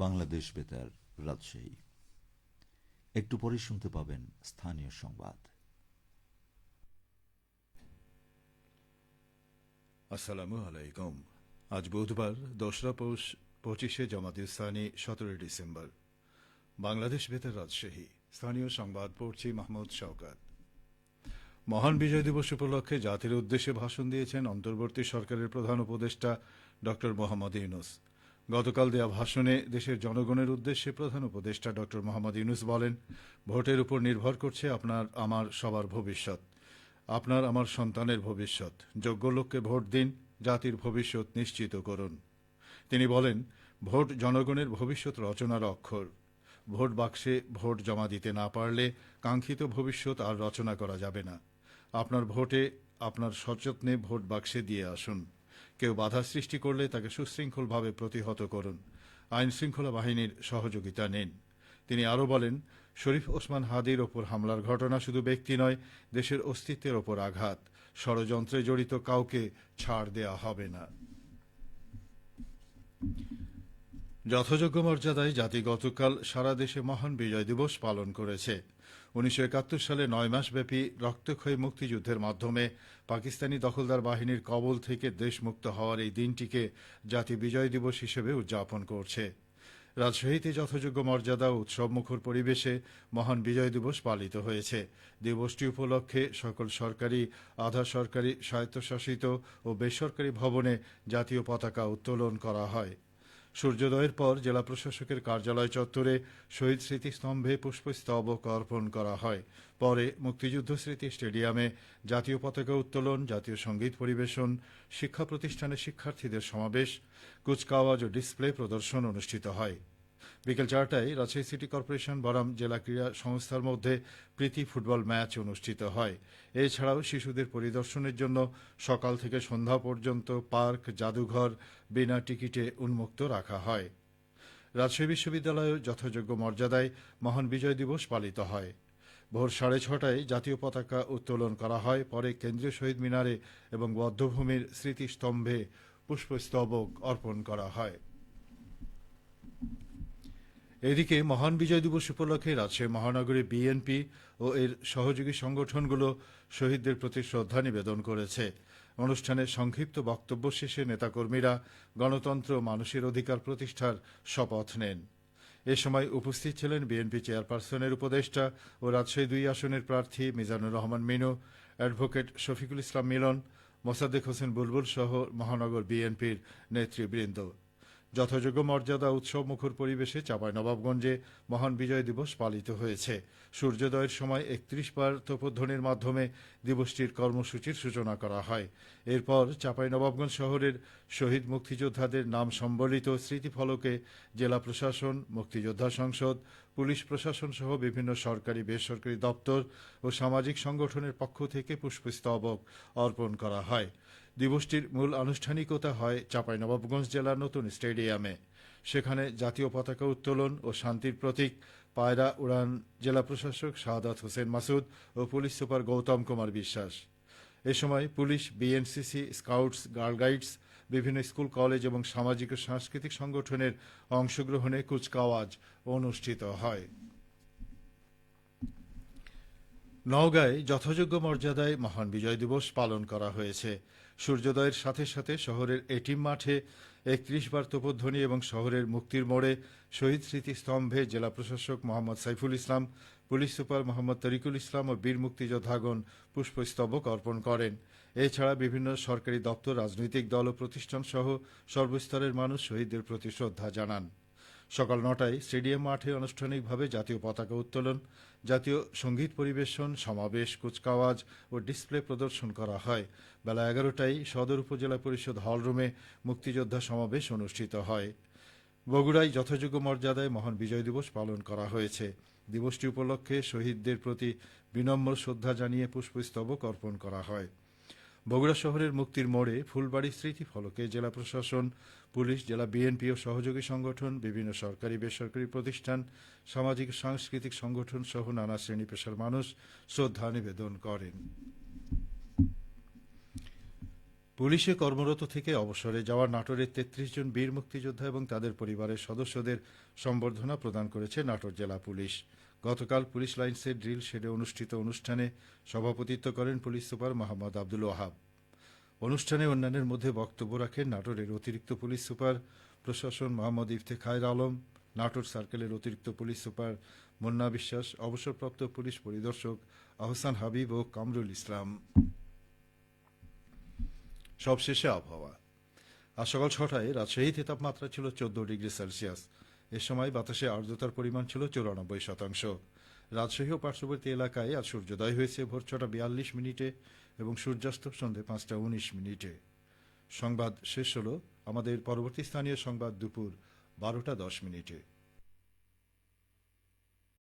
বাংলাদেশ বেতার, রাজশাহী। একটু পরে শুনতে পাবেন স্থানীয় সংবাদ। আসসালামু আলাইকুম। আজ বুধবার 2রা পৌষ 25শে জামাতুল ইসলামী 17 ডিসেম্বর। বাংলাদেশ বেতার, রাজশাহী। স্থানীয় সংবাদ পড়ছি মাহমুদ শওকত। মহান বিজয় দিবস উপলক্ষে জাতির উদ্দেশ্যে ভাষণ দিয়েছেন অন্তর্বর্তী সরকারের প্রধান উপদেষ্টা ড মোহাম্মদ ইউনূস। গতকাল দেয়া ভাষণে দেশের জনগণের উদ্দেশ্যে প্রধান উপদেষ্টা ড মোহাম্মদ ইউনূস বলেন, ভোটের উপর নির্ভর করছে আপনার আমার সবার ভবিষ্যৎ, আপনার আমার সন্তানের ভবিষ্যৎ। যোগ্য লোককে ভোট দিন, জাতির ভবিষ্যৎ নিশ্চিত করুন। তিনি বলেন, ভোট জনগণের ভবিষ্যৎ রচনার অক্ষর। ভোট বাক্সে ভোট জমা দিতে না পারলে কাঙ্ক্ষিত ভবিষ্যৎ আর রচনা করা যাবে না। আপনার ভোটে আপনার সযত্নে ভোট বাক্সে দিয়ে আসুন। কেউ বাধা সৃষ্টি করলে তাকে সুশৃঙ্খলভাবে প্রতিহত করুন। আইন শৃঙ্খলা বাহিনীর সহযোগিতা নিন। তিনি আরও বলেন, শরীফ ওসমান হাদির ওপর হামলার ঘটনা শুধু ব্যক্তি নয়, দেশের অস্তিত্বের ওপর আঘাত। ষড়যন্ত্রে জড়িত কাউকে ছাড় দেয়া হবে না। যথাযোগ্য মর্যাদায় জাতি গতকাল সারা দেশে মহান বিজয় দিবস পালন করেছে। 1971 সালে 9 মাসব্যাপী রক্তক্ষয়ী মুক্তিযুদ্ধের মাধ্যমে পাকিস্তানি দখলদার বাহিনীর কবল থেকে দেশমুক্ত হওয়ার এই দিনটিকে জাতি বিজয় দিবস হিসেবে উদযাপন করছে। রাজশাহীতে যথাযোগ্য মর্যাদা ও উৎসবমুখর পরিবেশে মহান বিজয় দিবস পালিত হয়েছে। দিবসটি উপলক্ষে সকল সরকারি, আধা সরকারি, স্বায়ত্তশাসিত ও বেসরকারি ভবনে জাতীয় পতাকা উত্তোলন করা হয়। সূর্যোদয়ের পর জেলা প্রশাসকের কার্যালয় চত্বরে শহীদ স্মৃতিস্তম্ভে পুষ্পস্তবক অর্পণ করা হয়। পরে মুক্তিযুদ্ধ স্মৃতি স্টেডিয়ামে জাতীয় পতাকা উত্তোলন, জাতীয় সঙ্গীত পরিবেশন, শিক্ষা প্রতিষ্ঠানের শিক্ষার্থীদের সমাবেশ, কুচকাওয়াজ ও ডিসপ্লে প্রদর্শন অনুষ্ঠিত হয়। বিকেল 4টায় রাজশাহী সিটি কর্পোরেশন বনাম জেলা ক্রীড়া সংস্থার মধ্যে প্রীতি ফুটবল ম্যাচ অনুষ্ঠিত হয়। এছাড়াও শিশুদের পরিদর্শনের জন্য সকাল থেকে সন্ধ্যা পর্যন্ত পার্ক, জাদুঘর বিনা টিকিটে উন্মুক্ত রাখা হয়। রাজশাহী বিশ্ববিদ্যালয়েও যথাযোগ্য মর্যাদায় মহান বিজয় দিবস পালিত হয়। ভোর 6:30টায় জাতীয় পতাকা উত্তোলন করা হয়। পরে কেন্দ্রীয় শহীদ মিনারে এবং বদ্ধভূমির স্মৃতিস্তম্ভে পুষ্পস্তবক অর্পণ করা হয়। এদিকে মহান বিজয় দিবস উপলক্ষে রাজশাহী মহানগরী বিএনপি ও এর সহযোগী সংগঠনগুলো শহীদদের প্রতি শ্রদ্ধা নিবেদন করেছে। অনুষ্ঠানে সংক্ষিপ্ত বক্তব্য শেষে নেতাকর্মীরা গণতন্ত্র ও মানুষের অধিকার প্রতিষ্ঠার শপথ নেন। এ সময় উপস্থিত ছিলেন বিএনপি চেয়ারপারসনের উপদেষ্টা ও রাজশাহী 2 আসনের প্রার্থী মিজানুর রহমান মিনু, অ্যাডভোকেট শফিকুল ইসলাম মিলন, মোসাদ্দেক হোসেন বুলবুল সহ মহানগর বিএনপির নেতৃবৃন্দ। যথাযোগ্য মর্যাদা উৎসবমুখর পরিবেশে চাঁপাইনবাবগঞ্জে মহান বিজয় দিবস পালিত হয়েছে। সূর্যোদয়ের সময় 31 বার তোপধ্বনির মাধ্যমে দিবসটির কর্মসূচির সূচনা করা হয়। এরপর চাঁপাইনবাবগঞ্জ শহরের শহীদ মুক্তিযোদ্ধাদের নাম সম্বলিত স্মৃতিফলকে জেলা প্রশাসন, মুক্তিযোদ্ধা সংসদ, পুলিশ প্রশাসন সহ বিভিন্ন সরকারি, বেসরকারি দপ্তর ও সামাজিক সংগঠনের পক্ষ থেকে পুষ্পস্তবক অর্পণ করা হয়। দিবসটির মূল আনুষ্ঠানিকতা হয় চাঁপাইনবাবগঞ্জ জেলার নতুন স্টেডিয়ামে। সেখানে জাতীয় পতাকা উত্তোলন ও শান্তির প্রতীক পায়রা উড়ান জেলা প্রশাসক শাহাদাত হোসেন মাসুদ ও পুলিশ সুপার গৌতম কুমার বিশ্বাস। এ সময় police, BNCC, scouts, girl guides, বিভিন্ন স্কুল, কলেজ এবং সামাজিক ও সাংস্কৃতিক সংগঠনের অংশগ্রহণে কুচকাওয়াজ অনুষ্ঠিত হয়। নওগাঁয় যথাযোগ্য মর্যাদায় মহান বিজয় দিবস পালন করা হয়েছে। সূর্যোদয়ের সাথে সাথে শহরের এটিএম মাঠে 31 বার তোপধ্বনি এবং শহরের মুক্তির মোড়ে শহীদ স্মৃতিস্তম্ভে জেলা প্রশাসক মোহাম্মদ সাইফুল ইসলাম, পুলিশ সুপার মোহাম্মদ তরিকুল ইসলাম ও বীর মুক্তিযোদ্ধাগণ পুষ্পস্তবক অর্পণ করেন। এছাড়া বিভিন্ন সরকারি দপ্তর, রাজনৈতিক দল ও প্রতিষ্ঠান সহ সর্বস্তরের মানুষ শহীদদের প্রতি শ্রদ্ধা জানান। সকাল 9টায় স্টেডিয়াম মাঠে আনুষ্ঠানিকভাবে জাতীয় পতাকা উত্তোলন, জাতীয় সঙ্গীত পরিবেশন, সমাবেশ, কুচকাওয়াজ ও ডিসপ্লে প্রদর্শন করা হয়। বেলা 11টায় সদর উপজেলা পরিষদ হলরুমে মুক্তিযোদ্ধা সমাবেশ অনুষ্ঠিত হয়। বগুড়ায় যথাযোগ্য মর্যাদায় মহান বিজয় দিবস পালন করা হয়েছে। দিবসটি উপলক্ষে শহীদদের প্রতি বিনম্র শ্রদ্ধা জানিয়ে পুষ্পস্তবক অর্পণ করা হয়। বগুড়া শহরের মুক্তির মোড়ে ফুলবাড়ি স্মৃতিফলকে জেলা প্রশাসন, পুলিশ, জেলা বিএনপি ও সহযোগী সংগঠন, বিভিন্ন সরকারি, বেসরকারি প্রতিষ্ঠান, সামাজিক ও সাংস্কৃতিক সংগঠন সহ নানা শ্রেণী পেশার মানুষ শ্রদ্ধা নিবেদন করেন। পুলিশে কর্মরত থেকে অবসরে যাওয়া নাটোরের ৩৩ জন বীর মুক্তিযোদ্ধা এবং তাদের পরিবারের সদস্যদের সম্বর্ধনা প্রদান করেছে নাটোর জেলা পুলিশ। গতকাল পুলিশ লাইন্সের ড্রিল শেডে অনুষ্ঠিত অনুষ্ঠানে সভাপতিত্ব করেন পুলিশ সুপার মোহাম্মদ আব্দুল ওয়াহাব। অনুষ্ঠানে অন্যান্যের মধ্যে বক্তব্য রাখেন নাটোরের অতিরিক্ত পুলিশ সুপার প্রশাসন মোহাম্মদ ইফতেখায়ের আলম, নাটোর সার্কেলের অতিরিক্ত পুলিশ সুপার মুন্না বিশ্বাস, অবসরপ্রাপ্ত পুলিশ পরিদর্শক আহসান হাবিব ও কামরুল ইসলাম। সবশেষে আবহাওয়া। আজ সকাল ৬টায় রাজশাহীতে তাপমাত্রা ছিল ১৪ ডিগ্রি সেলসিয়াস। এ সময় বাতাসে আর্দ্রতার পরিমাণ ছিল ৯৪%। রাজশাহী ও পার্শ্ববর্তী এলাকায় আজ সূর্যোদয় হয়েছে ভোর ৬টা ৪২ মিনিটে এবং সূর্যাস্ত সন্ধে ৫টা ১৯ মিনিটে। সংবাদ শেষ হল। আমাদের পরবর্তী স্থানীয় সংবাদ দুপুর ১২টা ১০ মিনিটে।